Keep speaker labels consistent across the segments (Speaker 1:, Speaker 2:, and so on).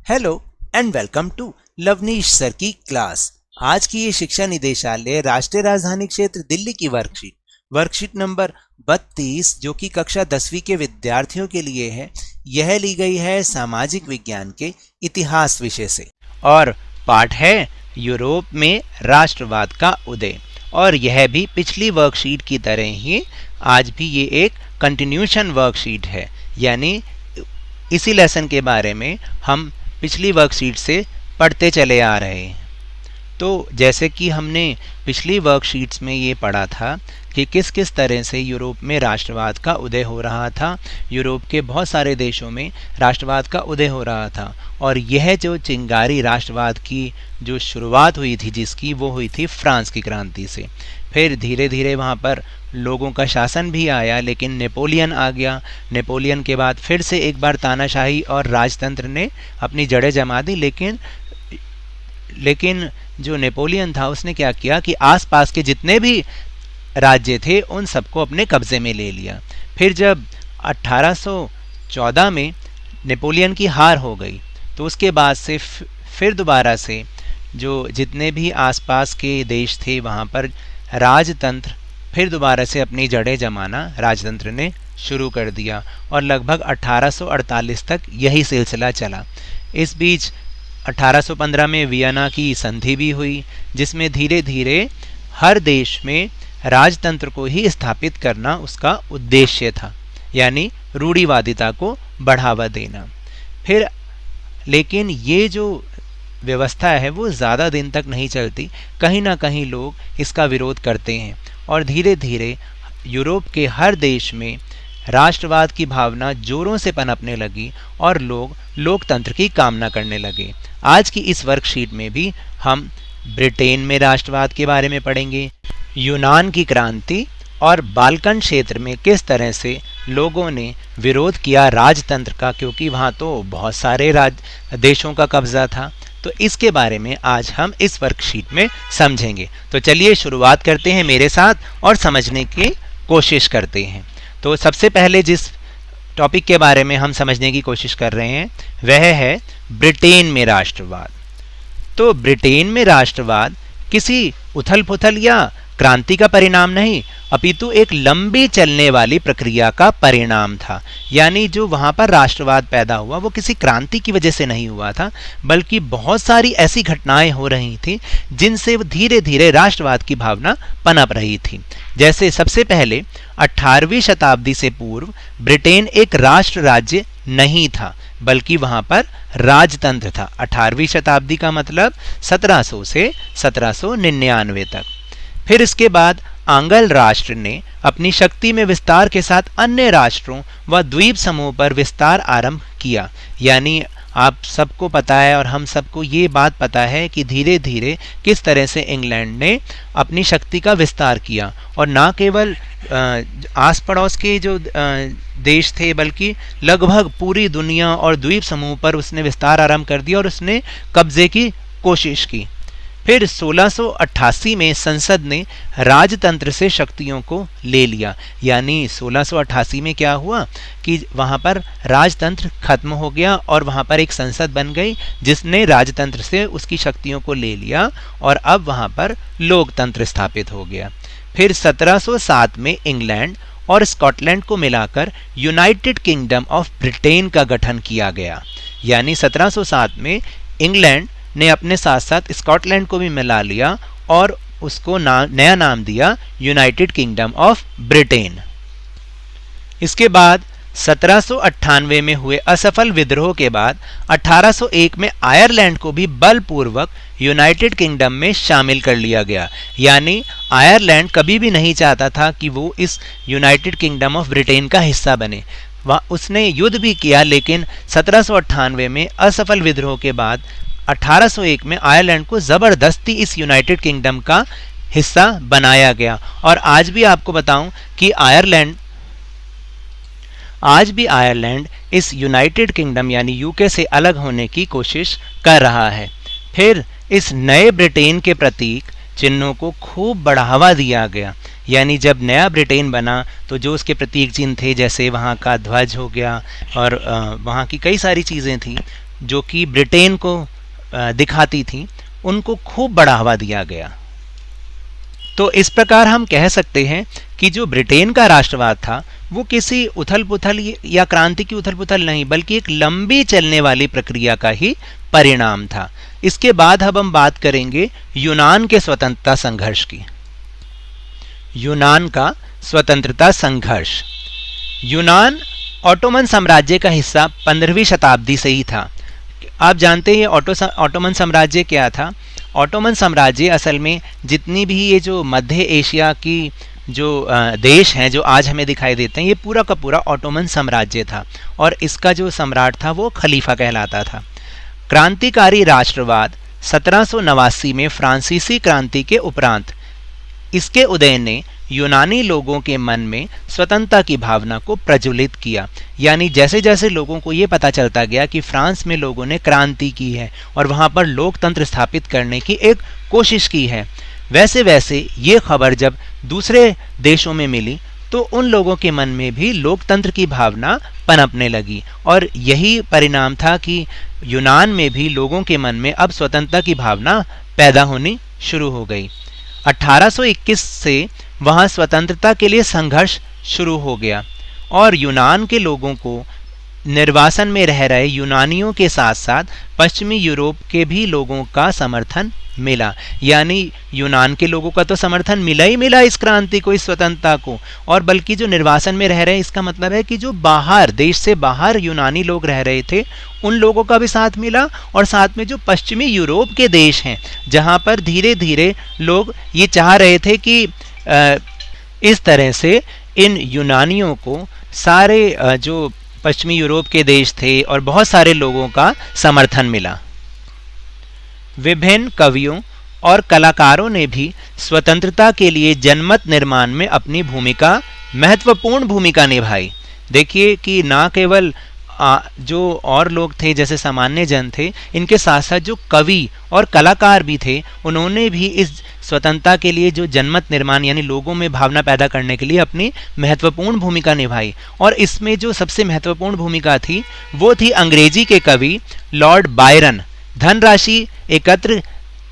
Speaker 1: Hello and welcome to Lovneesh sir की class. आज की ये शिक्षा निदेशालय राष्ट्रीय राजधानी क्षेत्र दिल्ली की वर्कशीट नंबर 32 जो कि कक्षा 10वीं के विद्यार्थियों के लिए है, यह ली गई है सामाजिक विज्ञान के इतिहास विषय से और पाठ है यूरोप में राष्ट्रवाद का उदय। और यह भी पिछली वर्कशीट की तरह ही आज भी ये एक कंटिन्यूशन वर्कशीट है, यानी इसी लेसन के बारे में हम पिछली वर्कशीट से पढ़ते चले आ रहे हैं। तो जैसे कि हमने पिछली वर्कशीट्स में ये पढ़ा था कि किस किस तरह से यूरोप में राष्ट्रवाद का उदय हो रहा था, यूरोप के बहुत सारे देशों में राष्ट्रवाद का उदय हो रहा था। और यह जो चिंगारी राष्ट्रवाद की जो शुरुआत हुई थी जिसकी, वो हुई थी फ्रांस की क्रांति से। फिर धीरे धीरे वहाँ पर लोगों का शासन भी आया, लेकिन नेपोलियन आ गया। नेपोलियन के बाद फिर से एक बार तानाशाही और राजतंत्र ने अपनी जड़ें जमा दी। लेकिन जो नेपोलियन था उसने क्या किया कि आसपास के जितने भी राज्य थे उन सबको अपने कब्जे में ले लिया। फिर जब 1814 में नेपोलियन की हार हो गई तो उसके बाद से फिर दोबारा से जो जितने भी आसपास के देश थे वहाँ पर राजतंत्र फिर दोबारा से अपनी जड़ें जमाना राजतंत्र ने शुरू कर दिया और लगभग 1848 तक यही सिलसिला चला। इस बीच 1815 में वियना की संधि भी हुई, जिसमें धीरे धीरे हर देश में राजतंत्र को ही स्थापित करना उसका उद्देश्य था, यानी रूढ़िवादिता को बढ़ावा देना। फिर लेकिन ये जो व्यवस्था है वो ज़्यादा दिन तक नहीं चलती, कहीं ना कहीं लोग इसका विरोध करते हैं और धीरे धीरे यूरोप के हर देश में राष्ट्रवाद की भावना जोरों से पनपने लगी और लोग लोकतंत्र की कामना करने लगे। आज की इस वर्कशीट में भी हम ब्रिटेन में राष्ट्रवाद के बारे में पढ़ेंगे, यूनान की क्रांति और बाल्कन क्षेत्र में किस तरह से लोगों ने विरोध किया राजतंत्र का, क्योंकि वहाँ तो बहुत सारे देशों का कब्जा था। तो इसके बारे में आज हम इस वर्कशीट में समझेंगे। तो चलिए शुरुआत करते हैं मेरे साथ और समझने की कोशिश करते हैं। तो सबसे पहले जिस टॉपिक के बारे में हम समझने की कोशिश कर रहे हैं वह है ब्रिटेन में राष्ट्रवाद। तो ब्रिटेन में राष्ट्रवाद किसी उथल पुथल या क्रांति का परिणाम नहीं, अपितु एक लंबी चलने वाली प्रक्रिया का परिणाम था। यानी जो वहाँ पर राष्ट्रवाद पैदा हुआ वो किसी क्रांति की वजह से नहीं हुआ था, बल्कि बहुत सारी ऐसी घटनाएं हो रही थी जिनसे धीरे धीरे राष्ट्रवाद की भावना पनप रही थी। जैसे सबसे पहले 18वीं शताब्दी से पूर्व ब्रिटेन एक राष्ट्र राज्य नहीं था, बल्कि वहाँ पर राजतंत्र था। 18वीं शताब्दी का मतलब 1700 से 1799 तक। फिर इसके बाद आंग्ल राष्ट्र ने अपनी शक्ति में विस्तार के साथ अन्य राष्ट्रों व द्वीप समूह पर विस्तार आरंभ किया। यानी आप सबको पता है और हम सबको ये बात पता है कि धीरे धीरे किस तरह से इंग्लैंड ने अपनी शक्ति का विस्तार किया और ना केवल आस पड़ोस के जो देश थे बल्कि लगभग पूरी दुनिया और द्वीप समूह पर उसने विस्तार आरंभ कर दिया और उसने कब्जे की कोशिश की। फिर 1688 में संसद ने राजतंत्र से शक्तियों को ले लिया। यानी 1688 में क्या हुआ कि वहाँ पर राजतंत्र खत्म हो गया और वहाँ पर एक संसद बन गई जिसने राजतंत्र से उसकी शक्तियों को ले लिया और अब वहाँ पर लोकतंत्र स्थापित हो गया। फिर 1707 में इंग्लैंड और स्कॉटलैंड को मिलाकर यूनाइटेड किंगडम ऑफ ब्रिटेन का गठन किया गया। यानी 1707 में इंग्लैंड ने अपने साथ साथ स्कॉटलैंड को भी मिला लिया और उसको नया नाम दिया यूनाइटेड किंगडम ऑफ ब्रिटेन। इसके बाद 1798 में हुए असफल विद्रोह के बाद 1801 में आयरलैंड को भी बलपूर्वक यूनाइटेड किंगडम में शामिल कर लिया गया। यानी आयरलैंड कभी भी नहीं चाहता था कि वो इस यूनाइटेड किंगडम ऑफ ब्रिटेन का हिस्सा बने। उसने युद्ध भी किया, लेकिन 1798 में असफल विद्रोह के बाद 1801 में आयरलैंड को ज़बरदस्ती इस यूनाइटेड किंगडम का हिस्सा बनाया गया। और आज भी आपको बताऊं कि आज भी आयरलैंड इस यूनाइटेड किंगडम यानी यूके से अलग होने की कोशिश कर रहा है। फिर इस नए ब्रिटेन के प्रतीक चिन्हों को खूब बढ़ावा दिया गया। यानी जब नया ब्रिटेन बना तो जो उसके प्रतीक चिन्ह थे, जैसे वहाँ का ध्वज हो गया और वहाँ की कई सारी चीज़ें थी, जो कि ब्रिटेन को दिखाती थी, उनको खूब बढ़ावा दिया गया। तो इस प्रकार हम कह सकते हैं कि जो ब्रिटेन का राष्ट्रवाद था वो किसी उथल पुथल या क्रांति की उथल पुथल नहीं, बल्कि एक लंबी चलने वाली प्रक्रिया का ही परिणाम था। इसके बाद अब हम बात करेंगे यूनान के स्वतंत्रता संघर्ष की। यूनान का स्वतंत्रता संघर्ष। यूनान ऑटोमन साम्राज्य का हिस्सा 15वीं शताब्दी से ही था। आप जानते हैं ऑटोमन साम्राज्य क्या था। ऑटोमन साम्राज्य असल में जितनी भी ये जो मध्य एशिया की जो देश हैं जो आज हमें दिखाई देते हैं, ये पूरा का पूरा ऑटोमन साम्राज्य था और इसका जो सम्राट था वो खलीफा कहलाता था। क्रांतिकारी राष्ट्रवाद 1789 में फ्रांसीसी क्रांति के उपरांत इसके उदय ने यूनानी लोगों के मन में स्वतंत्रता की भावना को प्रज्वलित किया। यानी जैसे जैसे लोगों को ये पता चलता गया कि फ्रांस में लोगों ने क्रांति की है और वहाँ पर लोकतंत्र स्थापित करने की एक कोशिश की है, वैसे वैसे ये खबर जब दूसरे देशों में मिली तो उन लोगों के मन में भी लोकतंत्र की भावना पनपने लगी और यही परिणाम था कि यूनान में भी लोगों के मन में अब स्वतंत्रता की भावना पैदा होनी शुरू हो गई। 1821 से वहाँ स्वतंत्रता के लिए संघर्ष शुरू हो गया और यूनान के लोगों को निर्वासन में रह रहे यूनानियों के साथ साथ पश्चिमी यूरोप के भी लोगों का समर्थन मिला। यानी यूनान के लोगों का तो समर्थन मिला ही मिला इस क्रांति को, इस स्वतंत्रता को, और बल्कि जो निर्वासन में रह रहे हैं इसका मतलब है कि जो बाहर देश से बाहर यूनानी लोग रह रहे थे उन लोगों का भी साथ मिला और साथ में जो पश्चिमी यूरोप के देश हैं जहाँ पर धीरे धीरे लोग ये चाह रहे थे कि इस तरह से इन यूनानियों को सारे जो पश्चिमी यूरोप के देश थे और बहुत सारे लोगों का समर्थन मिला। विभिन्न कवियों और कलाकारों ने भी स्वतंत्रता के लिए जनमत निर्माण में अपनी महत्वपूर्ण भूमिका निभाई। देखिए कि ना केवल जो और लोग थे जैसे सामान्य जन थे, इनके साथ साथ जो कवि और कलाकार भी थे उन्होंने भी इस स्वतंत्रता के लिए जो जनमत निर्माण यानी लोगों में भावना पैदा करने के लिए अपनी महत्वपूर्ण भूमिका निभाई। और इसमें जो सबसे महत्वपूर्ण भूमिका थी वो थी अंग्रेजी के कवि लॉर्ड बायरन। धनराशि एकत्र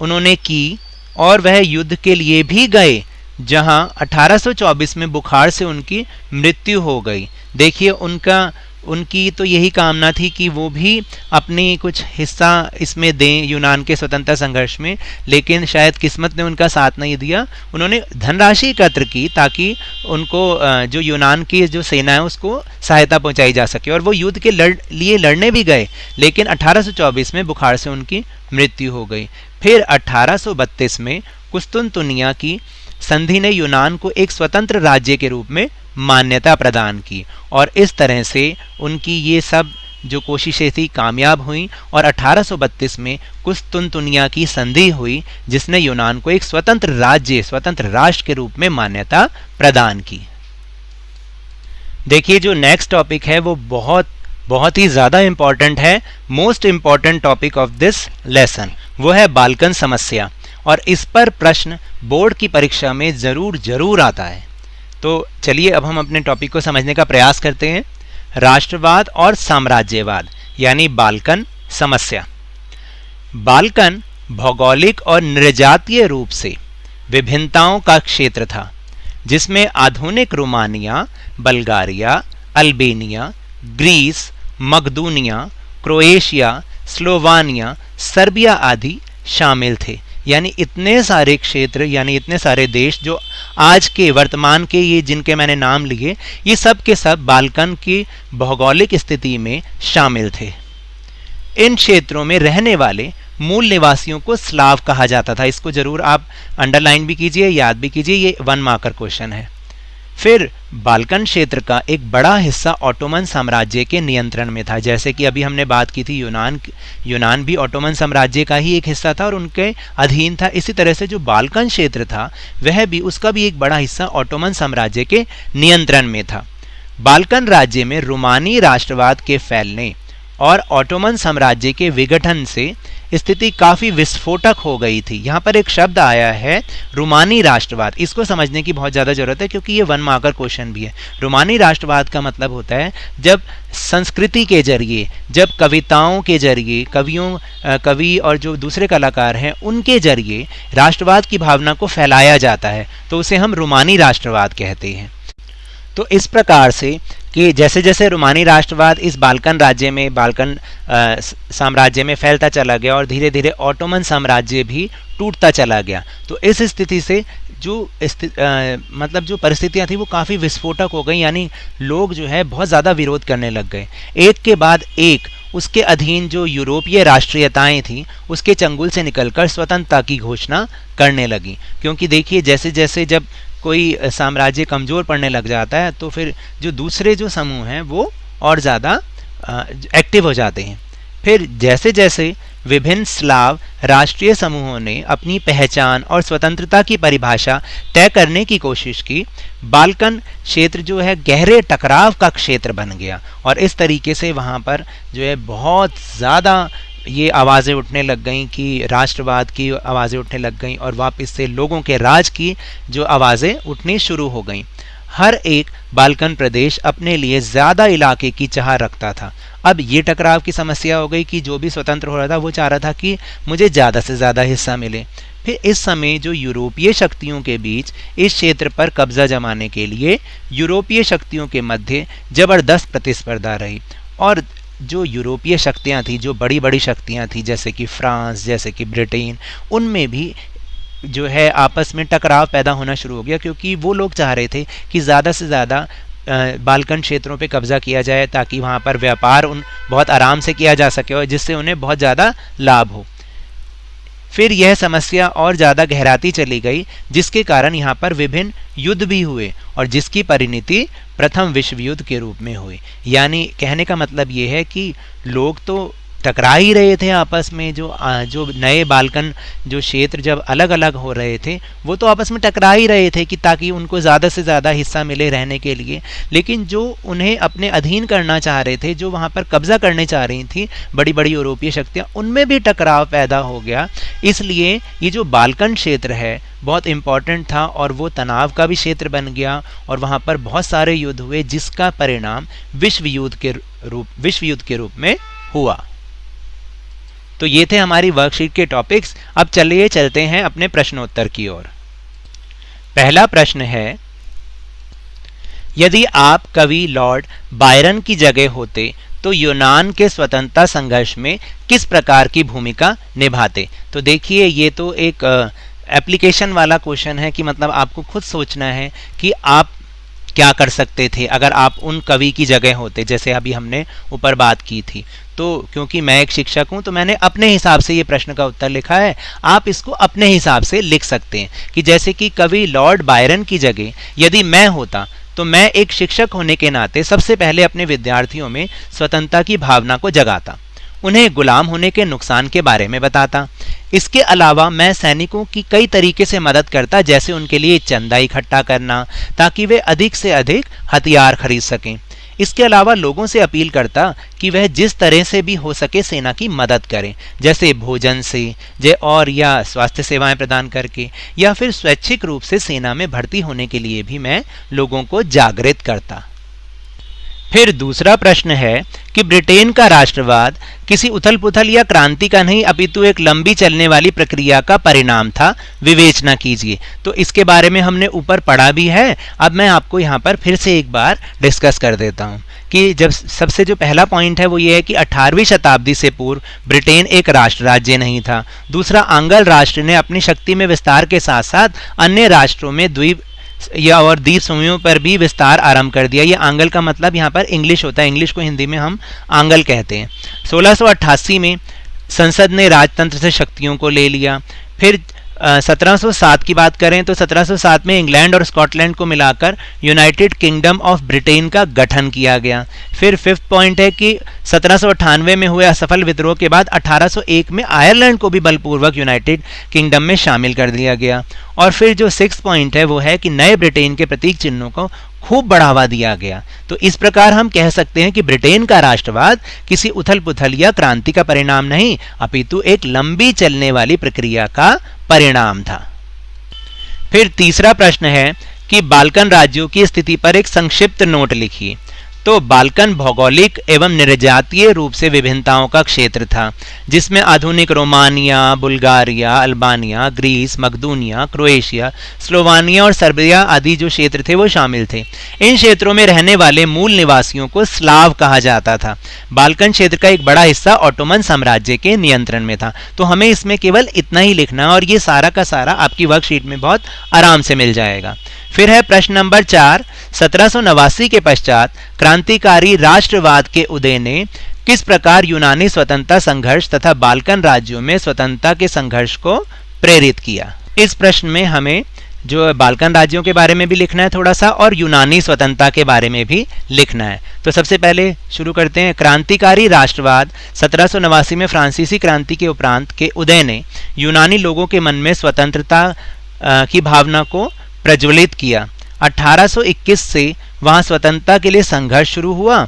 Speaker 1: उन्होंने की और वह युद्ध के लिए भी गए जहां 1824 में बुखार से उनकी मृत्यु हो गई। देखिए उनकी तो यही कामना थी कि वो भी अपनी कुछ हिस्सा इसमें दें यूनान के स्वतंत्रता संघर्ष में, लेकिन शायद किस्मत ने उनका साथ नहीं दिया। उन्होंने धनराशि एकत्र की ताकि उनको जो यूनान की जो सेना है उसको सहायता पहुंचाई जा सके और वो युद्ध के लिए लड़ने भी गए, लेकिन 1824 में बुखार से उनकी मृत्यु हो गई। फिर 1832 में कुस्तुनतुनिया की संधि ने यूनान को एक स्वतंत्र राज्य के रूप में मान्यता प्रदान की और इस तरह से उनकी ये सब जो कोशिशें थी कामयाब हुई और 1832 में कुस्तुनतुनिया की संधि हुई जिसने यूनान को एक स्वतंत्र राष्ट्र के रूप में मान्यता प्रदान की। देखिए जो नेक्स्ट टॉपिक है वो बहुत ही ज़्यादा इम्पॉर्टेंट है, most important topic of this lesson, वो है बाल्कन समस्या। और इस पर प्रश्न बोर्ड की परीक्षा में ज़रूर आता है। तो चलिए अब हम अपने टॉपिक को समझने का प्रयास करते हैं। राष्ट्रवाद और साम्राज्यवाद यानी बाल्कन समस्या। बाल्कन भौगोलिक और नृजातीय रूप से विभिन्नताओं का क्षेत्र था जिसमें आधुनिक रोमानिया, बल्गारिया, अल्बेनिया, ग्रीस, मकदूनिया, क्रोएशिया, स्लोवानिया, सर्बिया आदि शामिल थे। यानी इतने सारे क्षेत्र यानी इतने सारे देश जो आज के वर्तमान के ये जिनके मैंने नाम लिए ये सब के सब बाल्कन की भौगोलिक स्थिति में शामिल थे। इन क्षेत्रों में रहने वाले मूल निवासियों को स्लाव कहा जाता था। इसको जरूर आप अंडरलाइन भी कीजिए, याद भी कीजिए, ये 1 मार्कर क्वेश्चन है। फिर बाल्कन क्षेत्र का एक बड़ा हिस्सा ऑटोमन साम्राज्य के नियंत्रण में था। जैसे कि अभी हमने बात की थी यूनान भी ऑटोमन साम्राज्य का ही एक हिस्सा था और उनके अधीन था। इसी तरह से जो बाल्कन क्षेत्र था वह भी उसका भी एक बड़ा हिस्सा ऑटोमन साम्राज्य के नियंत्रण में था। बाल्कन राज्य में रोमानी राष्ट्रवाद के फैलने और ऑटोमन साम्राज्य के विघटन से स्थिति काफ़ी विस्फोटक हो गई थी। यहाँ पर एक शब्द आया है रूमानी राष्ट्रवाद, इसको समझने की बहुत ज़्यादा ज़रूरत है क्योंकि ये 1 मार्कर क्वेश्चन भी है। रूमानी राष्ट्रवाद का मतलब होता है जब संस्कृति के जरिए, जब कविताओं के जरिए, कवि और जो दूसरे कलाकार हैं उनके जरिए राष्ट्रवाद की भावना को फैलाया जाता है, तो उसे हम रूमानी राष्ट्रवाद कहते हैं। तो इस प्रकार से कि जैसे जैसे रोमानी राष्ट्रवाद इस बाल्कन राज्य में, बाल्कन साम्राज्य में फैलता चला गया और धीरे धीरे ऑटोमन साम्राज्य भी टूटता चला गया, तो इस स्थिति से जो जो परिस्थितियां थी वो काफ़ी विस्फोटक हो गई, यानी लोग जो है बहुत ज़्यादा विरोध करने लग गए। एक के बाद एक उसके अधीन जो यूरोपीय राष्ट्रीयताएं थी उसके चंगुल से निकलकर स्वतंत्रता की घोषणा करने लगी। क्योंकि देखिए जैसे जैसे जब कोई साम्राज्य कमज़ोर पड़ने लग जाता है तो फिर जो दूसरे जो समूह हैं वो और ज़्यादा एक्टिव हो जाते हैं। फिर जैसे जैसे विभिन्न स्लाव राष्ट्रीय समूहों ने अपनी पहचान और स्वतंत्रता की परिभाषा तय करने की कोशिश की, बाल्कन क्षेत्र जो है गहरे टकराव का क्षेत्र बन गया और इस तरीके से वहाँ पर जो है बहुत ज़्यादा ये आवाज़ें उठने लग गईं कि राष्ट्रवाद की आवाज़ें उठने लग गईं और वापस से लोगों के राज की जो आवाज़ें उठनी शुरू हो गईं। हर एक बाल्कन प्रदेश अपने लिए ज़्यादा इलाके की चाह रखता था। अब ये टकराव की समस्या हो गई कि जो भी स्वतंत्र हो रहा था वो चाह रहा था कि मुझे ज़्यादा से ज़्यादा हिस्सा मिले। फिर इस समय जो यूरोपीय शक्तियों के बीच इस क्षेत्र पर कब्जा जमाने के लिए यूरोपीय शक्तियों के मध्य ज़बरदस्त प्रतिस्पर्धा रही और जो यूरोपीय शक्तियाँ थी, जो बड़ी बड़ी शक्तियाँ थी जैसे कि फ्रांस, जैसे कि ब्रिटेन, उनमें भी जो है आपस में टकराव पैदा होना शुरू हो गया क्योंकि वो लोग चाह रहे थे कि ज़्यादा से ज़्यादा बाल्कन क्षेत्रों पे कब्जा किया जाए ताकि वहाँ पर व्यापार बहुत आराम से किया जा सके और जिससे उन्हें बहुत ज़्यादा लाभ हो। फिर यह समस्या और ज़्यादा गहराती चली गई जिसके कारण यहाँ पर विभिन्न युद्ध भी हुए और जिसकी परिणति प्रथम विश्व युद्ध के रूप में हुई। यानी कहने का मतलब ये है कि लोग तो टकरा ही रहे थे आपस में, जो नए बाल्कन जो क्षेत्र जब अलग अलग हो रहे थे वो तो आपस में टकरा ही रहे थे कि ताकि उनको ज़्यादा से ज़्यादा हिस्सा मिले रहने के लिए, लेकिन जो उन्हें अपने अधीन करना चाह रहे थे, जो वहाँ पर कब्जा करने चाह रही थी बड़ी बड़ी यूरोपीय शक्तियाँ, उनमें भी टकराव पैदा हो गया। इसलिए ये जो बाल्कन क्षेत्र है बहुत इम्पॉर्टेंट था और वो तनाव का भी क्षेत्र बन गया और वहाँ पर बहुत सारे युद्ध हुए जिसका परिणाम विश्व युद्ध के रूप में हुआ। तो ये थे हमारी वर्कशीट के टॉपिक्स। अब चलिए चलते हैं अपने प्रश्नोत्तर की ओर। पहला प्रश्न है, यदि आप कवि लॉर्ड बायरन की जगह होते तो यूनान के स्वतंत्रता संघर्ष में किस प्रकार की भूमिका निभाते? तो देखिए ये तो एक एप्लीकेशन वाला क्वेश्चन है कि मतलब आपको खुद सोचना है कि आप क्या कर सकते थे अगर आप उन कवि की जगह होते, जैसे अभी हमने ऊपर बात की थी। तो क्योंकि मैं एक शिक्षक हूं तो मैंने अपने हिसाब से ये प्रश्न का उत्तर लिखा है, आप इसको अपने हिसाब से लिख सकते हैं कि जैसे कि कवि लॉर्ड बायरन की जगह यदि मैं होता तो मैं एक शिक्षक होने के नाते सबसे पहले अपने विद्यार्थियों में स्वतंत्रता की भावना को जगाता, उन्हें गुलाम होने के नुकसान के बारे में बताता। इसके अलावा मैं सैनिकों की कई तरीके से मदद करता, जैसे उनके लिए चंदा इकट्ठा करना ताकि वे अधिक से अधिक हथियार खरीद सकें। इसके अलावा लोगों से अपील करता कि वह जिस तरह से भी हो सके सेना की मदद करें, जैसे भोजन से और या स्वास्थ्य सेवाएं प्रदान करके, या फिर स्वैच्छिक रूप से सेना में भर्ती होने के लिए भी मैं लोगों को जागृत करता। फिर दूसरा प्रश्न है कि ब्रिटेन का राष्ट्रवाद किसी उथल पुथल या क्रांति का नहीं अपितु एक लंबी चलने वाली प्रक्रिया का परिणाम था, विवेचना कीजिए। तो इसके बारे में हमने ऊपर पढ़ा भी है, अब मैं आपको यहाँ पर फिर से एक बार डिस्कस कर देता हूँ कि जब सबसे जो पहला पॉइंट है वो ये है कि 18वीं शताब्दी से पूर्व ब्रिटेन एक राष्ट्र राज्य नहीं था। दूसरा, आंग्ल राष्ट्र ने अपनी शक्ति में विस्तार के साथ साथ अन्य राष्ट्रों में द्वीप समूहों पर भी विस्तार आरंभ कर दिया। ये आंग्ल का मतलब यहाँ पर इंग्लिश होता है, इंग्लिश को हिंदी में हम आंग्ल कहते हैं। 1688 में संसद ने राजतंत्र से शक्तियों को ले लिया। फिर 1707 की बात करें तो 1707 में इंग्लैंड और स्कॉटलैंड को मिलाकर यूनाइटेड किंगडम ऑफ ब्रिटेन का गठन किया गया। फिर फिफ्थ पॉइंट है कि 1798 में हुए असफल विद्रोह के बाद 1801 में आयरलैंड को भी बलपूर्वक यूनाइटेड किंगडम में शामिल कर दिया गया। और फिर जो सिक्स्थ पॉइंट है वो है कि नए ब्रिटेन के प्रतीक चिन्हों खूब बढ़ावा दिया गया। तो इस प्रकार हम कह सकते हैं कि ब्रिटेन का राष्ट्रवाद किसी उथल पुथल या क्रांति का परिणाम नहीं, अपितु एक लंबी चलने वाली प्रक्रिया का परिणाम था। फिर तीसरा प्रश्न है कि बाल्कन राज्यों की स्थिति पर एक संक्षिप्त नोट लिखिए। तो बाल्कन भौगोलिक एवं निर्जातीय रूप से विभिन्नताओं का क्षेत्र था, जिसमें आधुनिक रोमानिया, बुल्गारिया, अल्बानिया, ग्रीस, मकदूनिया, क्रोएशिया, स्लोवानिया और सर्बिया आदि जो क्षेत्र थे वो शामिल थे। इन क्षेत्रों में रहने वाले मूल निवासियों को स्लाव कहा जाता था। बाल्कन क्षेत्र का एक बड़ा हिस्सा ऑटोमन साम्राज्य के नियंत्रण में था। तो हमें इसमें केवल इतना ही लिखना है और ये सारा का सारा आपकी वर्कशीट में बहुत आराम से मिल जाएगा। फिर है प्रश्न नंबर 4, 1789 के पश्चात क्रांतिकारी राष्ट्रवाद के उदय ने किस प्रकार यूनानी स्वतंत्रता संघर्ष तथा बाल्कन राज्यों में स्वतंत्रता के संघर्ष को प्रेरित किया। इस प्रश्न में हमें जो बाल्कन राज्यों के बारे में भी लिखना है थोड़ा सा, और यूनानी स्वतंत्रता के बारे में भी लिखना है। तो सबसे पहले शुरू करते हैं। क्रांतिकारी राष्ट्रवाद 1789 में फ्रांसीसी क्रांति के उपरांत के उदय ने यूनानी लोगों के मन में स्वतंत्रता की भावना को प्रज्वलित किया। 1821 से वहां स्वतंत्रता के लिए संघर्ष शुरू हुआ।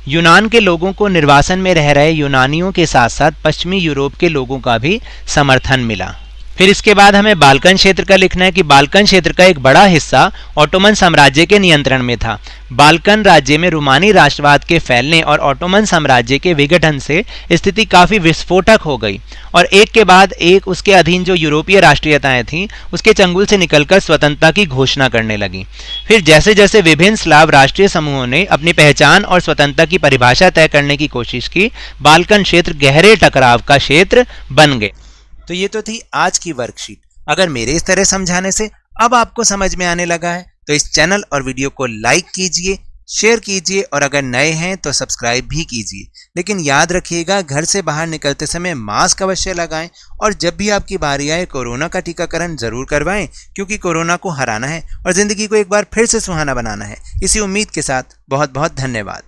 Speaker 1: यूनान के लोगों को निर्वासन में रह रहे यूनानियों के साथ साथ पश्चिमी यूरोप के लोगों का भी समर्थन मिला। फिर इसके बाद हमें बाल्कन क्षेत्र का लिखना है कि बाल्कन क्षेत्र का एक बड़ा हिस्सा ऑटोमन साम्राज्य के नियंत्रण में था। बाल्कन राज्य में रूमानी राष्ट्रवाद के फैलने और ऑटोमन साम्राज्य के विघटन से स्थिति काफी विस्फोटक हो गई और एक के बाद एक उसके अधीन जो यूरोपीय राष्ट्रीयताएं थीं उसके चंगुल से निकलकर स्वतंत्रता की घोषणा करने लगी। फिर जैसे जैसे विभिन्न स्लाव राष्ट्रीय समूहों ने अपनी पहचान और स्वतंत्रता की परिभाषा तय करने की कोशिश की, बाल्कन क्षेत्र गहरे टकराव का क्षेत्र बन गए। तो ये तो थी आज की वर्कशीट। अगर मेरे इस तरह समझाने से अब आपको समझ में आने लगा है तो इस चैनल और वीडियो को लाइक कीजिए, शेयर कीजिए और अगर नए हैं तो सब्सक्राइब भी कीजिए। लेकिन याद रखिएगा, घर से बाहर निकलते समय मास्क अवश्य लगाएं और जब भी आपकी बारी आए कोरोना का टीकाकरण जरूर करवाएं, क्योंकि कोरोना को हराना है और जिंदगी को एक बार फिर से सुहाना बनाना है। इसी उम्मीद के साथ बहुत बहुत धन्यवाद।